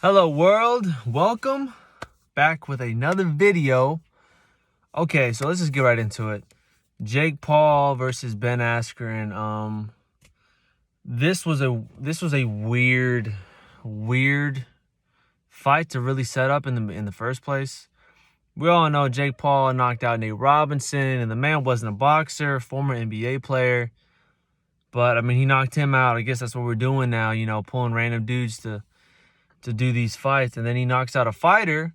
Hello world, welcome back with another video. Okay, so let's just get right into it. Jake Paul versus Ben Askren. This was a weird fight to really set up in the first place. We all know Jake Paul knocked out Nate Robinson, and the man wasn't a boxer, former NBA player. But I mean, he knocked him out. I guess that's what we're doing now, pulling random dudes to do these fights, and then he knocks out a fighter.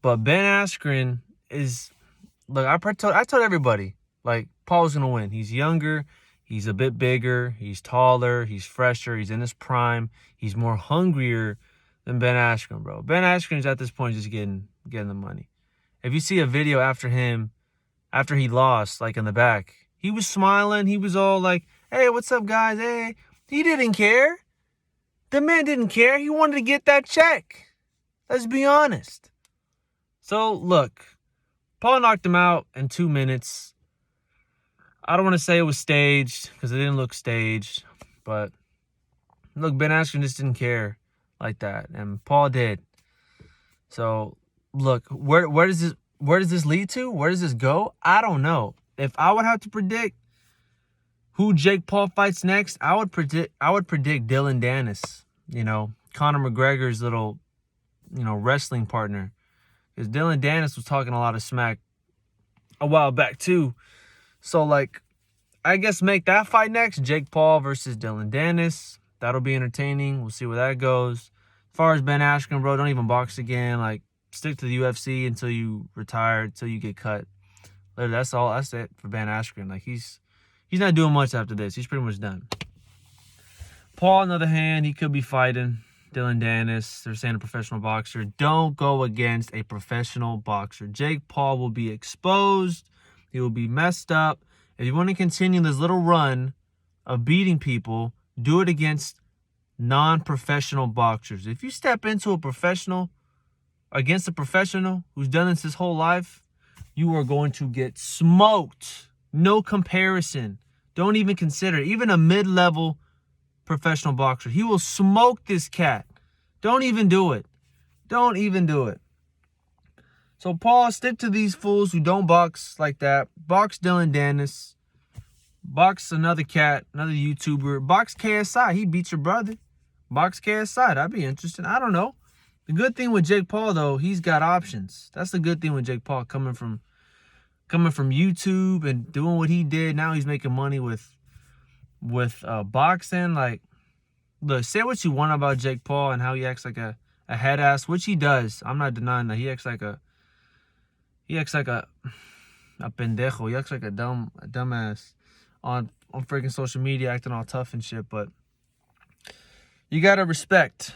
But Ben Askren is, look, I told everybody, like, Paul's gonna win. He's younger, he's a bit bigger, he's taller, he's fresher, he's in his prime, he's more hungrier than Ben Askren, bro. Ben Askren's at this point just getting the money. If you see a video after he lost, like in the back, he was smiling, he was all like, "Hey, what's up, guys? Hey." He didn't care. The man didn't care. He wanted to get that check. Let's be honest. So, look, Paul knocked him out in 2 minutes. I don't want to say it was staged because it didn't look staged. But, look, Ben Askren just didn't care like that. And Paul did. So, look, where does this lead to? Where does this go? I don't know. If I would have to predict who Jake Paul fights next, I would predict Dylan Dennis, Conor McGregor's little, wrestling partner. Because Dylan Dennis was talking a lot of smack a while back too. So, like, I guess make that fight next. Jake Paul versus Dylan Dennis. That'll be entertaining. We'll see where that goes. As far as Ben Askren, bro, don't even box again. Like, stick to the UFC until you retire, until you get cut. Literally, that's all. That's it for Ben Askren. Like, he's not doing much after this. He's pretty much done. Paul, on the other hand, he could be fighting Dylan Dennis. They're saying a professional boxer. Don't go against a professional boxer. Jake Paul will be exposed. He will be messed up. If you want to continue this little run of beating people, do it against non-professional boxers. If you step into against a professional who's done this his whole life, you are going to get smoked. No comparison. Don't even consider it. Even a mid-level professional boxer, he will smoke this cat. Don't even do it. Don't even do it. So, Paul, stick to these fools who don't box like that. Box Dylan Dennis. Box another cat, another YouTuber. Box KSI. He beats your brother. Box KSI. That'd be interesting. I don't know. The good thing with Jake Paul, though, he's got options. That's the good thing with Jake Paul, coming from YouTube and doing what he did. Now he's making money with boxing. Like, look, say what you want about Jake Paul and how he acts like a head ass, which he does. I'm not denying that. He acts like a pendejo. He acts like a dumbass on freaking social media, acting all tough and shit. But you gotta respect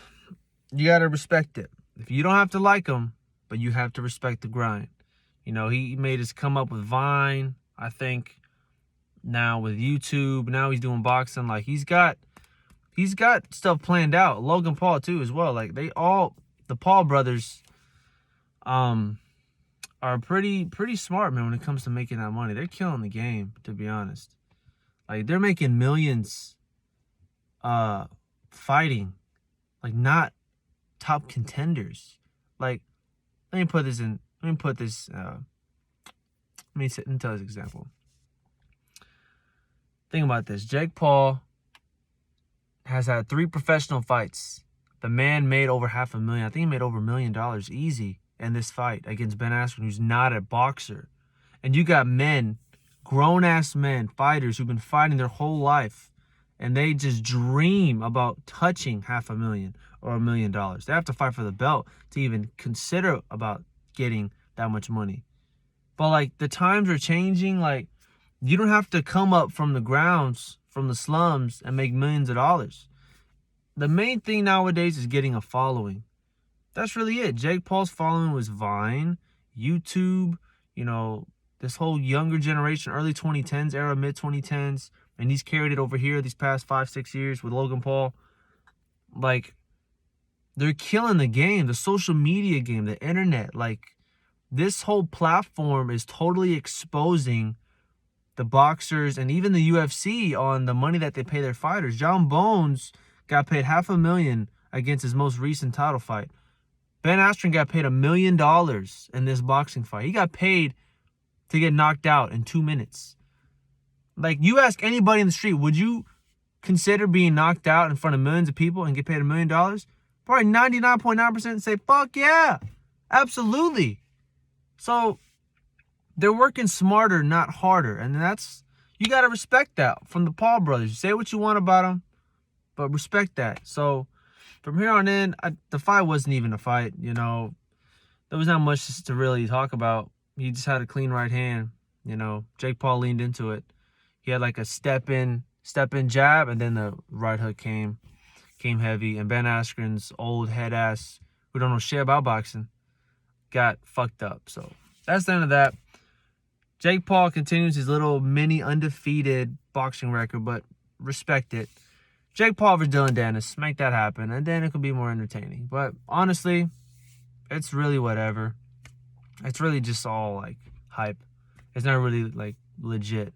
it. If you don't have to like him, but you have to respect the grind. He made his come up with Vine, I think. Now with YouTube, now he's doing boxing. Like, he's got stuff planned out. Logan Paul too, as well. Like, the Paul brothers are pretty smart, man, when it comes to making that money. They're killing the game, to be honest. Like, they're making millions fighting, like, not top contenders. Like, let me tell this example. Think about this. Jake Paul has had 3 professional fights. The man made over $500,000. I think he made over $1 million easy in this fight against Ben Askren, who's not a boxer. And you got men, grown-ass men, fighters who've been fighting their whole life, and they just dream about touching $500,000 or $1 million. They have to fight for the belt to even consider about getting that much money. But, like, the times are changing. Like, you don't have to come up from the grounds, from the slums, and make millions of dollars. The main thing nowadays is getting a following. That's really it. Jake Paul's following was Vine, YouTube, this whole younger generation, early 2010s era, mid 2010s, and he's carried it over here these past 5-6 years with Logan Paul. Like, they're killing the game, the social media game, the internet. Like, this whole platform is totally exposing the boxers and even the UFC on the money that they pay their fighters. John Bones got paid $500,000 against his most recent title fight. Ben Askren got paid $1 million in this boxing fight. He got paid to get knocked out in 2 minutes. Like, you ask anybody in the street, would you consider being knocked out in front of millions of people and get paid $1 million? Probably 99.9% say, fuck yeah, absolutely. So they're working smarter, not harder. And you got to respect that from the Paul brothers. Say what you want about them, but respect that. So from here on in, the fight wasn't even a fight. You know, there was not much to really talk about. He just had a clean right hand. You know, Jake Paul leaned into it. He had like a step in jab, and then the right hook came heavy. And Ben Askren's old head ass, who don't know shit about boxing, got fucked up. So that's the end of that. Jake Paul continues his little mini undefeated boxing record, but respect it. Jake Paul versus Dylan Dennis, make that happen, and then it could be more entertaining. But honestly, it's really whatever. It's really just all like hype. It's not really like legit.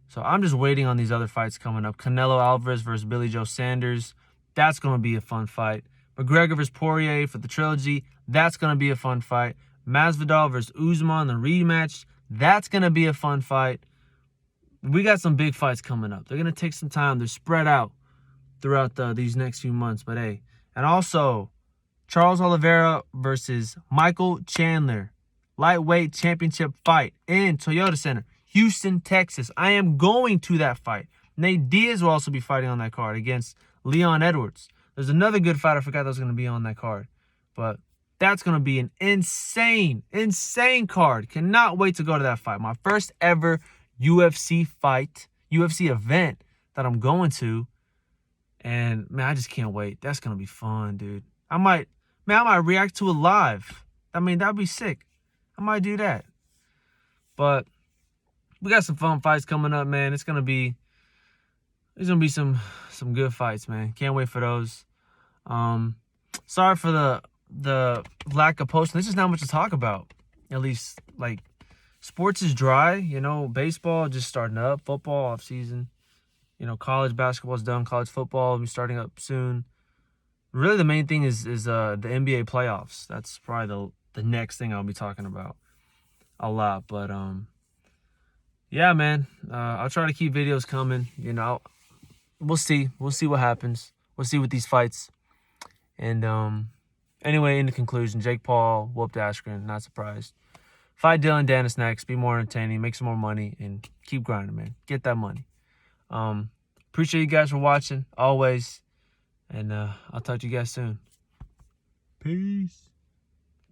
So I'm just waiting on these other fights coming up. Canelo Alvarez versus Billy Joe Sanders. That's going to be a fun fight. McGregor versus Poirier for the trilogy. That's going to be a fun fight. Masvidal versus Usman, the rematch. That's going to be a fun fight. We got some big fights coming up. They're going to take some time. They're spread out throughout these next few months. But hey, and also Charles Oliveira versus Michael Chandler. Lightweight championship fight in Toyota Center, Houston, Texas. I am going to that fight. Nate Diaz will also be fighting on that card against Leon Edwards. There's another good fight I forgot that was going to be on that card. But that's going to be an insane card. Cannot wait to go to that fight. My first ever UFC fight, UFC event that I'm going to. And, man, I just can't wait. That's going to be fun, dude. I might react to it live. I mean, that'd be sick. I might do that. But we got some fun fights coming up, man. There's gonna be some good fights, man. Can't wait for those. Sorry for the lack of posting. There's just not much to talk about. At least, like, sports is dry. You know, baseball just starting up. Football off season. You know, college basketball's done. College football will be starting up soon. Really, the main thing is the NBA playoffs. That's probably the next thing I'll be talking about a lot. But yeah, man, I'll try to keep videos coming. You know, we'll see what happens. We'll see with these fights. And anyway, in the conclusion, Jake Paul whooped Askren. Not surprised. Fight Dylan Dennis next. Be more entertaining. Make some more money. And keep grinding, man. Get that money. Appreciate you guys for watching. Always. And I'll talk to you guys soon. Peace.